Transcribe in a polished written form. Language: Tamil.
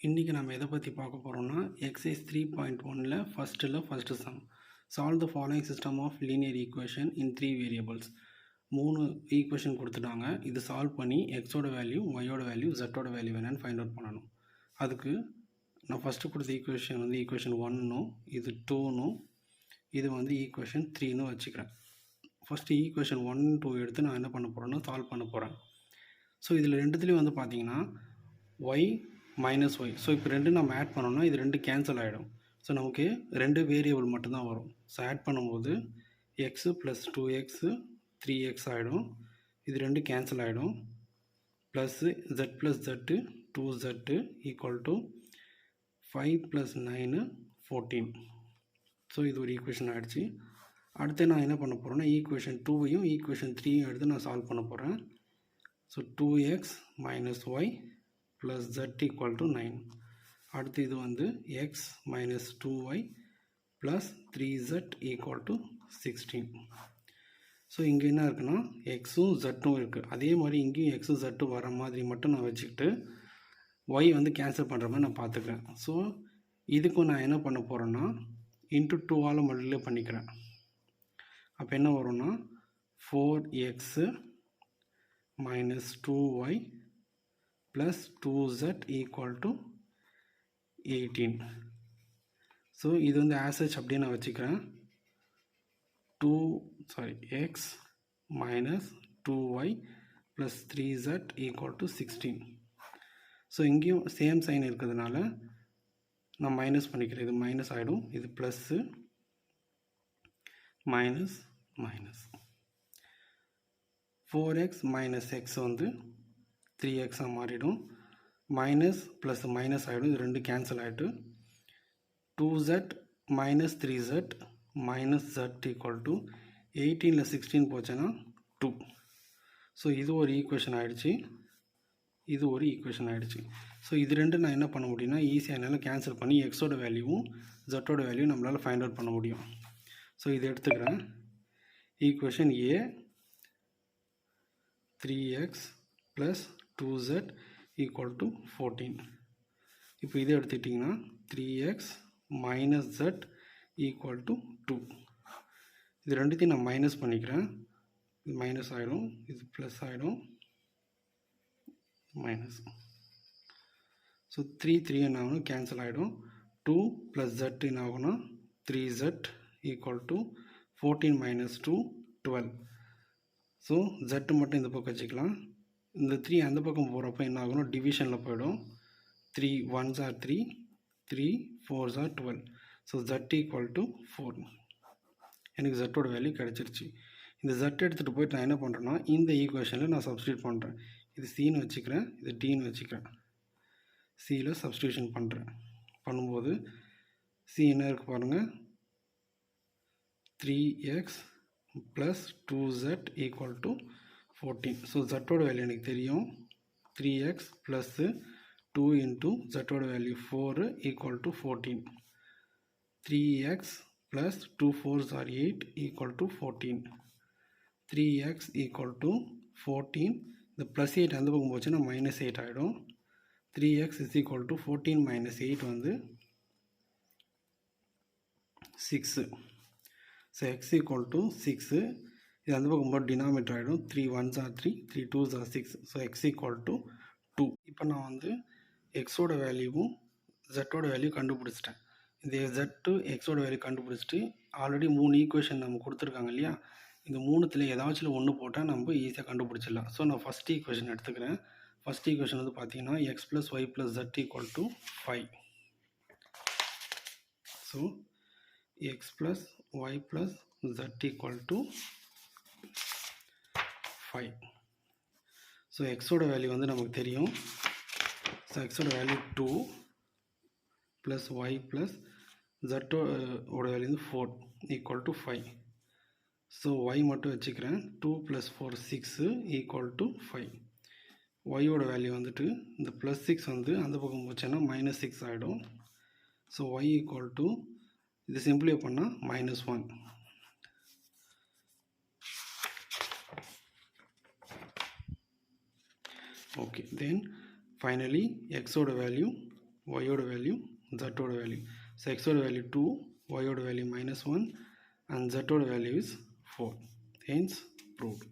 இன்றைக்கி நம்ம எதை பற்றி பார்க்க போகிறோம்னா எக்ஸைஸ் 3.1ல் first sum. Solve the following system of linear equation in 3 variables. 3 equation கொடுத்துட்டாங்க. இது சால்வ் பண்ணி எக்ஸோட வேல்யூ, ஒய்யோட வேல்யூ, ஜெட்டோட வேல்யூ என்னன்னு ஃபைண்ட் அவுட் பண்ணணும். அதுக்கு நான் ஃபஸ்ட்டு கொடுத்த ஈக்குவேஷன் வந்து ஈக்குவேஷன் 1னும், இது 2னும், இது வந்து ஈக்குவேஷன் 3ன்னு வச்சுக்கிறேன். ஃபஸ்ட்டு ஈக்குவேஷன் 1, 2 எடுத்து நான் என்ன பண்ண போகிறேன்னா சால்வ் பண்ண போகிறேன். ஸோ இதில் ரெண்டுத்துலேயும் வந்து பார்த்தீங்கன்னா ஒய் மைனஸ் ஒய். ஸோ இப்போ ரெண்டு நம்ம ஆட் பண்ணோம்னா இது ரெண்டு கேன்சல் ஆகிடும். ஸோ நமக்கு ரெண்டு வேரியபிள் மட்டும்தான் வரும். ஸோ ஆட் பண்ணும்போது எக்ஸு ப்ளஸ் 2x 3x ஆகிடும். இது ரெண்டு கேன்சல் ஆகிடும். Plus z plus z 2z equal to 5 + 9 14. So இது ஒரு ஈக்குவேஷன் ஆகிடுச்சு. அடுத்து நான் என்ன பண்ண போகிறேன்னா ஈக்குவேஷன் 2வையும் ஈக்குவேஷன் 3யும் எடுத்து நான் சால்வ் பண்ண போகிறேன். So 2x minus y plus z equal to 9. அடுத்து இது வந்து x minus 2y plus 3z equal to 16. So இங்கே என்ன இருக்குன்னா எக்ஸும் ஜெட்டும் இருக்குது. அதே மாதிரி இங்கேயும் எக்ஸும் ஜெட்டும் வர மாதிரி மட்டும் நான் வச்சுக்கிட்டு ஒய் வந்து கேன்சல் பண்ணுற மாதிரி நான் பார்த்துக்கிறேன். ஸோ இதுக்கும் நான் என்ன பண்ண போகிறேன்னா இன்ட்டு 2ஆல் மல்டிப்ளை பண்ணிக்கிறேன். அப்போ என்ன வரும்னா 4x minus 2y plus 2z equal to 18. So இது வந்து ஆசச் அப்படியே நான் வச்சுக்கிறேன். x minus 2y plus 3z equal to 16. So இங்கேயும் சேம் சைன் இருக்கிறதுனால நான் மைனஸ் பண்ணிக்கிறேன். இது மைனஸ் ஆகிடும். இது plus minus minus 4x minus X வந்து 3x மாறிடும். மைனஸ் ப்ளஸ் மைனஸ் ஆகிடும். இது ரெண்டு கேன்சல் ஆகிட்டு 2z minus 3z minus z equal to 18ல் 16 போச்சுன்னா 2. ஸோ இது ஒரு ஈக்குவேஷன் ஆகிடுச்சு. இது ஒரு ஈக்குவேஷன் ஆகிடுச்சு. ஸோ இது ரெண்டு நான் என்ன பண்ண முடியும்னா ஈஸியாக என்னால் கேன்சல் பண்ணி எக்ஸோட வேல்யூவும் ஜெட்டோட வேல்யூ நம்மளால் ஃபைண்ட் அவுட் பண்ண முடியும். ஸோ இது எடுத்துக்கிறேன். Equation A 3x plus 2z equal to 14. இப்போ இதை எடுத்துக்கிட்டிங்கன்னா 3x minus z equal to 2. இது ரெண்டுத்தையும் நான் மைனஸ் பண்ணிக்கிறேன். இது மைனஸ் ஆகிடும். இது ப்ளஸ் ஆகிடும். மைனஸ். ஸோ 3 என்ன ஆகணும் கேன்சல் ஆகிடும். 2 ப்ளஸ் z என்ன ஆகும்னா 3z equal to 14 minus 2 12. So z மட்டும் இந்த பக்கம் வச்சுக்கலாம். இந்த 3 அந்த பக்கம் போகிறப்ப என்ன ஆகணும் டிவிஷனில் போயிடும். 3 1s are 3, 3 4s are 12. So z equal to 4. எனக்கு ஜெட்டோட வேல்யூ கிடச்சிருச்சு. இந்த z எடுத்துகிட்டு போயிட்டு நான் என்ன பண்ணுறேன்னா இந்த ஈக்குவேஷனில் நான் சப்ஸ்டியூட் பண்ணுறேன். இது சின்னு வச்சுக்கிறேன், இது டின்னு வச்சுக்கிறேன். சியில் சப்ஸ்டியூஷன் பண்ணுறேன். பண்ணும்போது சி என்ன இருக்குது பாருங்கள் 3x plus 2z equal to 14. So ஜெட்டோட வேல்யூ எனக்கு தெரியும் 3x ப்ளஸ்ஸு 2 இன்ட்டு ஜெட்டோட value 4 equal to 14. 3x plus 2 4s are 8 equal to 14. 3x equal to 14. இந்த ப்ளஸ் 8 அந்த பக்கம் போச்சுன்னா மைனஸ் 8 ஆகிடும். 3x is equal to 14 minus 8 வந்து 6. So x equal to 6. இது அந்த பக்கம் போட்டு டினாமினேட்டர் ஆகிடும். 3 1s are 3, 3 2s are 6. So x equal to 2. இப்போ நான் வந்து எக்ஸோட வேல்யூவும் ஜெட்டோட வேல்யூ கண்டுபிடிச்சிட்டேன். இந்த ஜெட்டு எக்ஸோட வேல்யூ கண்டுபிடிச்சிட்டு ஆல்ரெடி 3 ஈக்குவேஷன் நம்ம கொடுத்துருக்காங்க இல்லையா, இந்த மூணுத்தில் ஏதாச்சும் ஒன்று போட்டால் நம்ம ஈஸியாக கண்டுபிடிச்சிடலாம். ஸோ நான் ஃபஸ்ட் ஈக்குவேஷன் எடுத்துக்கிறேன். ஃபஸ்ட் ஈக்குவேஷன் வந்து பார்த்தீங்கன்னா x plus y plus z equal to 5. So x plus y plus z equal to 5. So எக்ஸோட வேல்யூ வந்து நமக்கு தெரியும். ஸோ எக்ஸோட வேல்யூ 2 ப்ளஸ் ஒய் ப்ளஸ் ஜெட்டோட வேல்யூ வந்து 4 ஈக்குவல் டு 5. ஸோ ஒய் மட்டும் வச்சுக்கிறேன். 2 ப்ளஸ் 4 6 ஈக்குவல் டு 5. ஒய்யோட வேல்யூ வந்துட்டு இந்த ப்ளஸ் 6 வந்து அந்த பக்கம் போச்சுன்னா மைனஸ் 6 ஆகிடும். ஸோ ஒய் ஈக்குவல் டு இது சிம்பிளை பண்ணால் -1. ஓகே, தென் ஃபைனலி எக்ஸோட வேல்யூ ஒயோட வேல்யூ ஜட்டோட வேல்யூ. ஸோ எக்ஸோட வேல்யூ 2, ஒயோட வேல்யூ -1 and zோட வேல்யூ is 4. Hence proved.